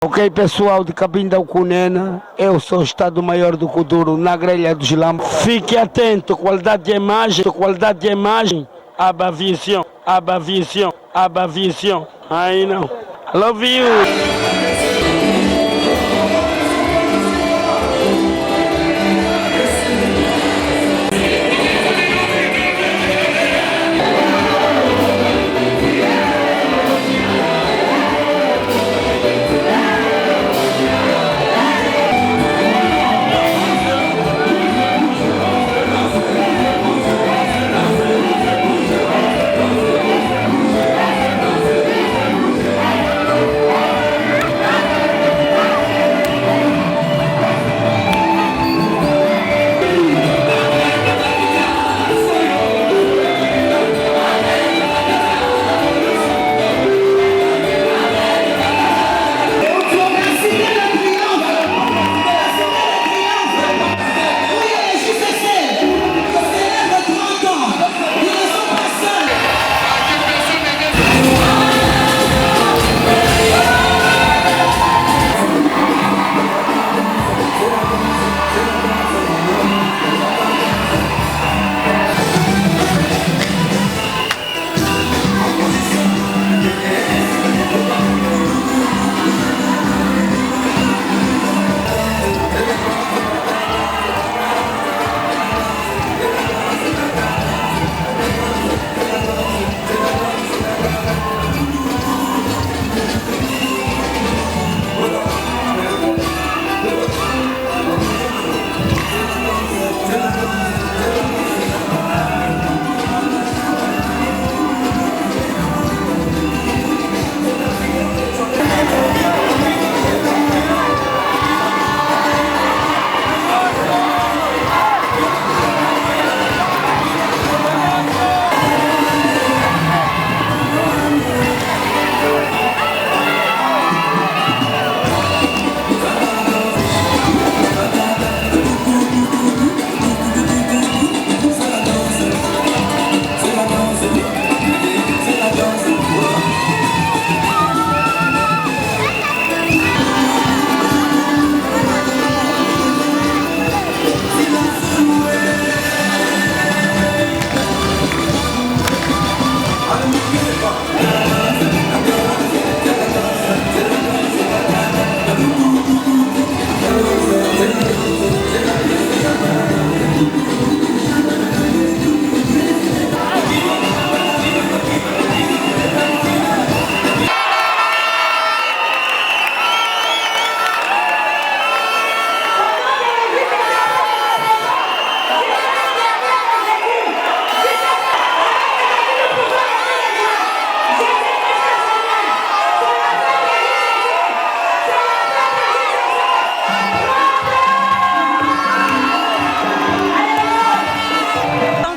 Ok, pessoal de Cabinda Cunena, eu sou o Estado-Maior do Kuduro, na grelha do Gilambo. Fique atento, qualidade de imagem, abaviação, abaviação, abaviação. Aí não. I love you.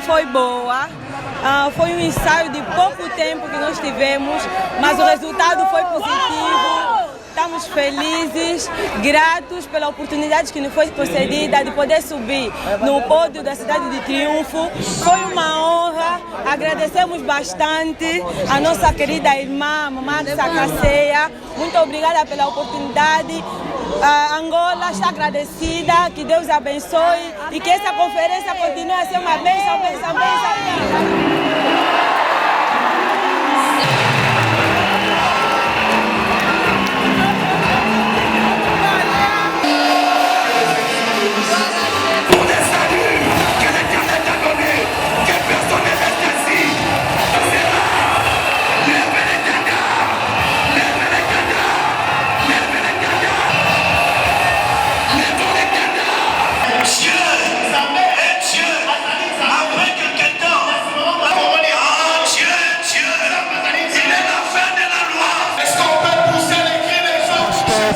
Foi boa, foi um ensaio de pouco tempo que nós tivemos, mas o resultado foi positivo. Estamos felizes, gratos pela oportunidade que nos foi concedida de poder subir no pódio da Cidade de Triunfo. Foi uma honra, agradecemos bastante a nossa querida irmã Maxa Casseia. Muito obrigada pela oportunidade. A Angola está agradecida, que Deus abençoe e que essa conferência continue a ser uma bênção, bênção, bênção.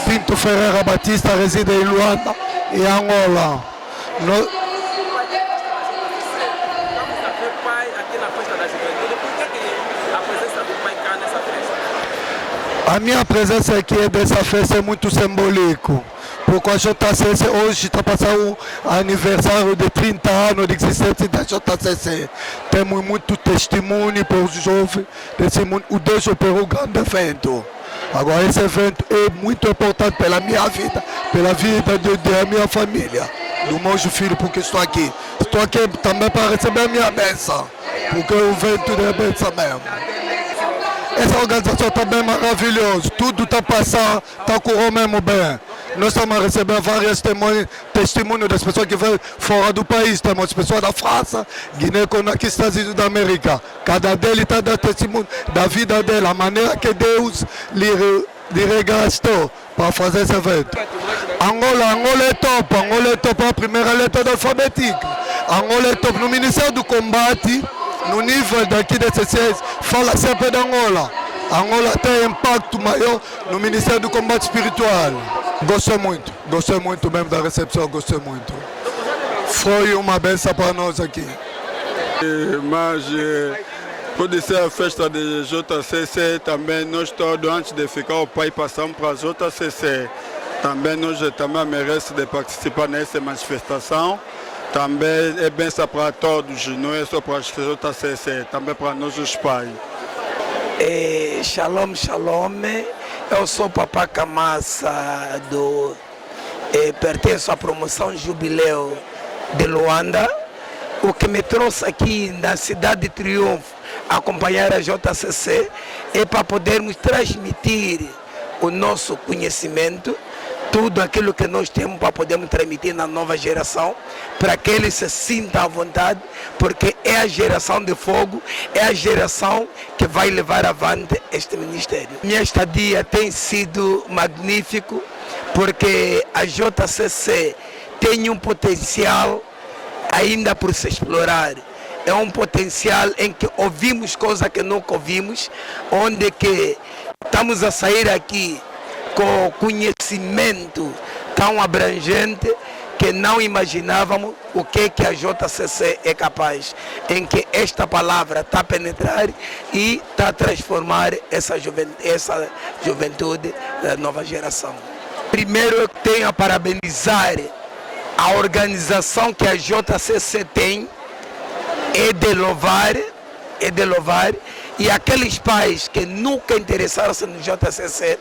Pinto Ferreira Batista reside em Luanda e Angola. A minha presença aqui dessa festa é muito simbólico, porque a JCC hoje está passando o aniversário de 30 anos de existência da JCC. Temos muito testemunho para os jovens desse mundo. O Deus operou um grande evento. Agora esse evento é muito importante pela minha vida, pela vida da minha família, do meu filho, porque estou aqui. Estou aqui também para receber a minha bênção, porque o evento é bênção mesmo. Essa organização está bem maravilhosa, tudo está passando, está correndo mesmo bem. Nós estamos a receber vários testemunhos das pessoas que vêm fora do país. Temos pessoas da França, Guiné-Conakry, Estados Unidos da América. Cada deles está dando testemunho da vida dele, a maneira que Deus lhe regastou para fazer esse evento. Angola é top, a primeira letra do alfabetique. Angola é top. No Ministério do Combate, no nível daqui de CCS, fala sempre de Angola. Angola tem impacto maior no Ministério do Combate Espiritual. Gostei muito mesmo da recepção, gostei muito. Foi uma benção para nós aqui. Mas pode ser a festa de JCC também, nós todos, antes de ficar o pai, passamos para a JCC. Também nós também merecemos de participar nessa manifestação. Também é benção para todos, não é só para a JCC, também para nós os pais. Shalom, shalom. Eu sou Papá Kamassa, pertenço à promoção Jubileu de Luanda. O que me trouxe aqui na cidade de Triunfo acompanhar a JCC é para podermos transmitir o nosso conhecimento, tudo aquilo que nós temos para podermos transmitir na nova geração, para que eles se sintam à vontade, porque é a geração de fogo, é a geração que vai levar avante este ministério. Minha estadia tem sido magnífico, porque a JCC tem um potencial ainda por se explorar. É um potencial em que ouvimos coisas que nunca ouvimos, onde que estamos a sair aqui com conhecimento tão abrangente que não imaginávamos o que a JCC é capaz, em que esta palavra está a penetrar e está a transformar essa juventude da nova geração. Primeiro eu tenho a parabenizar a organização que a JCC tem, é de louvar, e aqueles pais que nunca interessaram-se no JCC,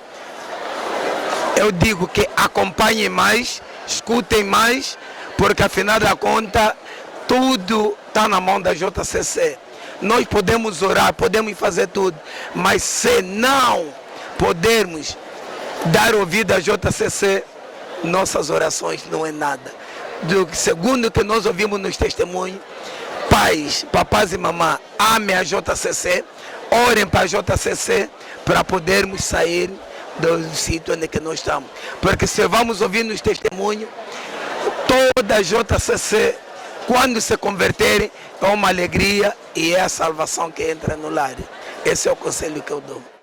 eu digo que acompanhem mais, escutem mais, porque afinal da conta, tudo está na mão da JCC. Nós podemos orar, podemos fazer tudo, mas se não pudermos dar ouvido à JCC, nossas orações não é nada. Segundo que nós ouvimos nos testemunhos, pais, papás e mamães, amem a JCC, orem para a JCC, para podermos sair do sítio onde que nós estamos. Porque se vamos ouvir nos testemunhos, toda a JCC, quando se converterem, é uma alegria e é a salvação que entra no lar. Esse é o conselho que eu dou.